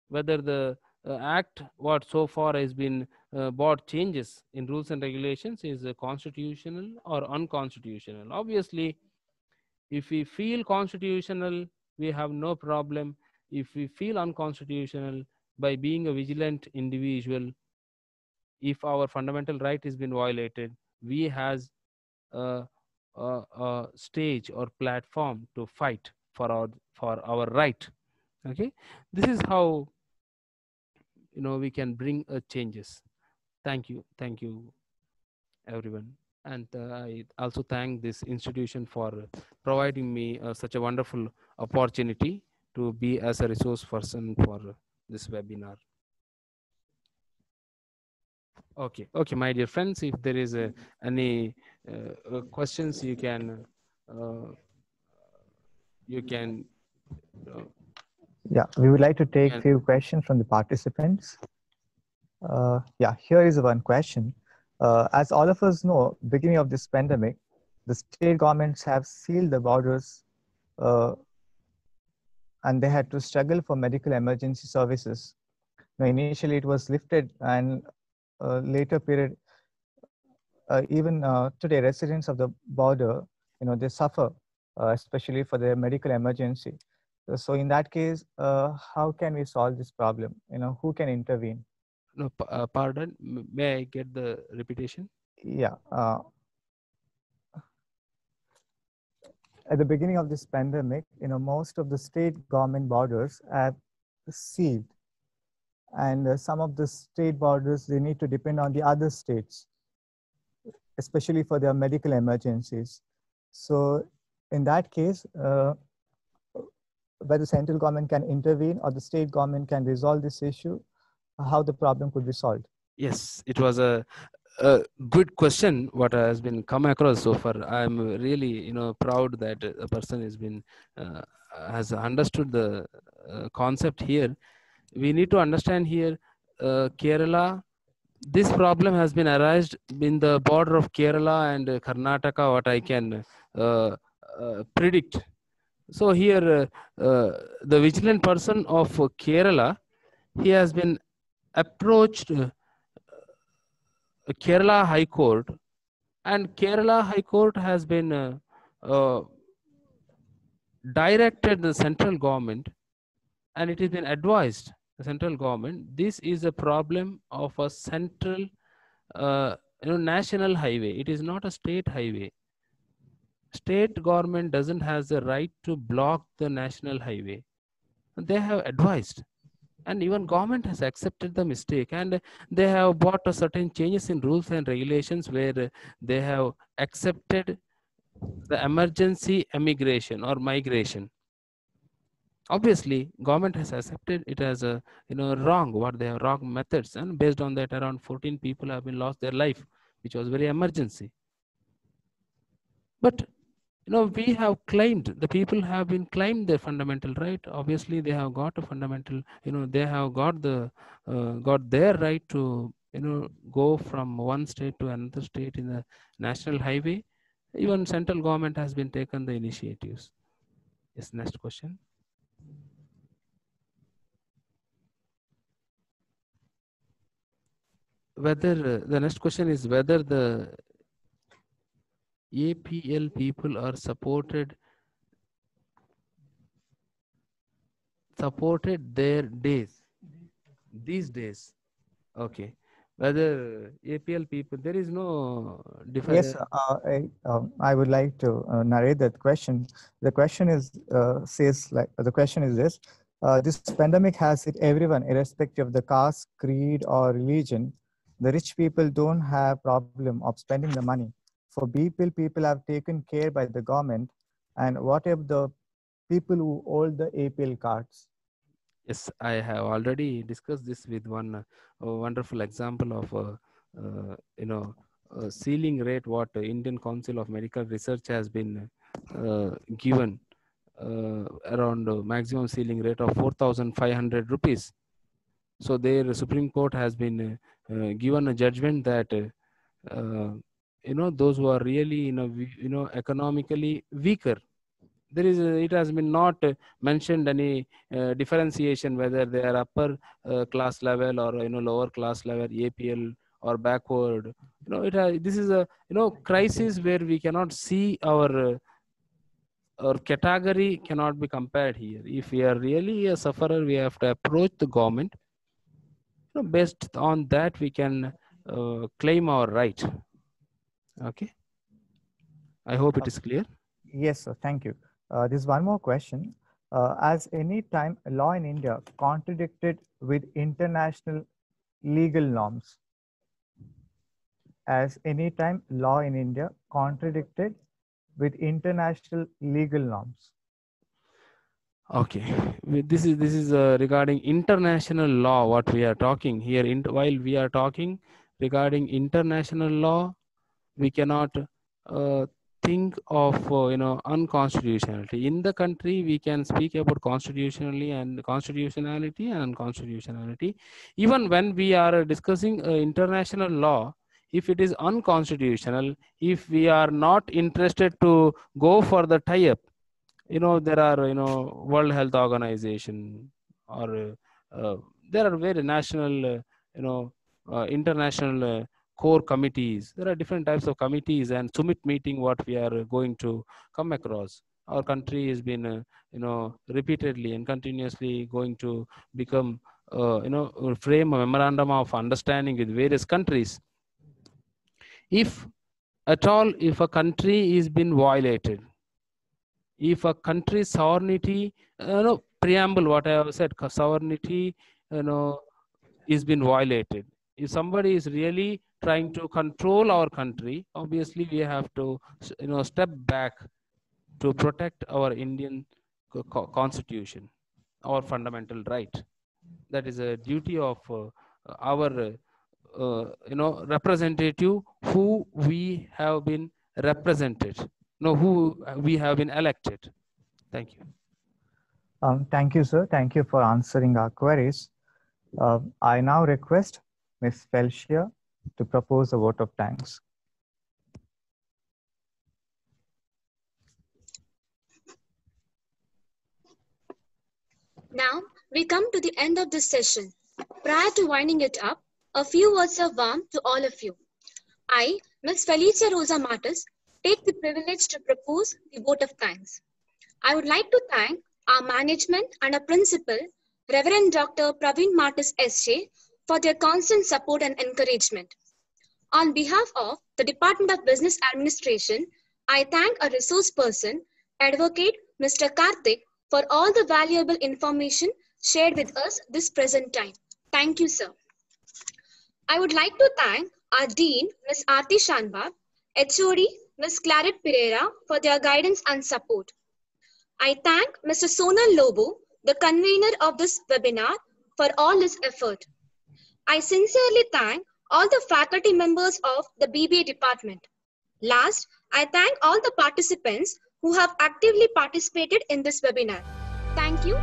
whether the act what so far has been brought changes in rules and regulations is constitutional or unconstitutional. Obviously, if we feel constitutional, we have no problem. If we feel unconstitutional, by being a vigilant individual, if our fundamental right has been violated, we has a stage or platform to fight for our right. Okay, this is how we can bring changes. Thank you everyone. And I also thank this institution for providing me such a wonderful opportunity to be as a resource person for this webinar. Okay, my dear friends, if there is any questions, you can yeah, we would like to take few questions from the participants. Yeah, here is one question. As all of us know, beginning of this pandemic, the state governments have sealed the borders and they had to struggle for medical emergency services. Now, initially it was lifted, and later period, even today, residents of the border, they suffer, especially for their medical emergency. So in that case, how can we solve this problem? Who can intervene? No, pardon. May I get the repetition? Yeah. At the beginning of this pandemic, most of the state government borders have sealed, and some of the state borders, they need to depend on the other states, especially for their medical emergencies. So in that case, whether the central government can intervene or the state government can resolve this issue, how the problem could be solved. Yes, it was a good question what has been come across so far. I'm really proud that a person has understood the concept here. We need to understand here, Kerala, this problem has been arised in the border of Kerala and Karnataka, what I can predict. So here the vigilant person of Kerala, he has been approached Kerala High Court, and Kerala High Court has been directed the central government, and it has been advised the central government, this is a problem of a central national highway. It is not a state highway. State government doesn't have the right to block the national highway. They have advised, and even government has accepted the mistake, and they have brought a certain changes in rules and regulations where they have accepted the emergency immigration or migration. Obviously government has accepted it as a wrong, what they have wrong methods, and based on that around 14 people have been lost their life, which was very emergency. But we have claimed, the people have been claimed their fundamental right. Obviously they have got a fundamental, they have got the got their right to go from one state to another state in the national highway. Even central government has been taken the initiatives. Yes, next question. Whether the next question is whether the APL people are supported their days these days. Okay, whether APL people, there is no difference. Yes, I would like to narrate that question. The question is the question is this: this pandemic has hit everyone, irrespective of the caste, creed, or religion. The rich people don't have problem of spending the money. For people have taken care by the government. And what if the people who hold the APL cards? Yes, I have already discussed this with one wonderful example of ceiling rate what Indian Council of Medical Research has been given around maximum ceiling rate of 4,500 rupees. So their Supreme Court has been given a judgment that those who are really economically weaker, there is it has been not mentioned any differentiation whether they are upper class level or lower class level, APL or backward. This is a crisis where we cannot see our category cannot be compared here. If we are really a sufferer, we have to approach the government. Based on that, we can claim our right. Okay. I hope it is clear. Yes, sir. Thank you. There's one more question. Has any time law in India contradicted with international legal norms? Has any time law in India contradicted with international legal norms? Okay, this is regarding international law what we are talking here. While we are talking regarding international law, we cannot think of unconstitutionality. In the country we can speak about constitutionally and constitutionality and unconstitutionality. Even when we are discussing international law, if it is unconstitutional, if we are not interested to go for the tie-up, there are World Health Organization or there are very national international core committees. There are different types of committees and summit meeting what we are going to come across. Our country has been repeatedly and continuously going to become frame a memorandum of understanding with various countries. If at all, if a country is been violated, if a country's sovereignty, preamble what I have said, sovereignty, is been violated. If somebody is really trying to control our country, obviously we have to, step back to protect our Indian constitution, our fundamental right. That is a duty of our, representative who we have been represented, who we have been elected. Thank you. Thank you, sir. Thank you for answering our queries. I now request Ms. Felshia to propose a vote of thanks. Now we come to the end of this session. Prior to winding it up, a few words of warmth to all of you. I, Ms. Felicia Rosa Martis, take the privilege to propose the vote of thanks. I would like to thank our management and our principal, Reverend Dr. Praveen Martis S.J., for their constant support and encouragement. On behalf of the Department of Business Administration, I thank our resource person, Advocate Mr. Karthik, for all the valuable information shared with us this present time. Thank you, sir. I would like to thank our Dean, Ms. Aarti Shanbhag, HOD, Ms. Claret Pereira, for their guidance and support. I thank Mr. Sonal Lobo, the convener of this webinar, for all his effort. I sincerely thank all the faculty members of the BBA department. Last, I thank all the participants who have actively participated in this webinar. Thank you.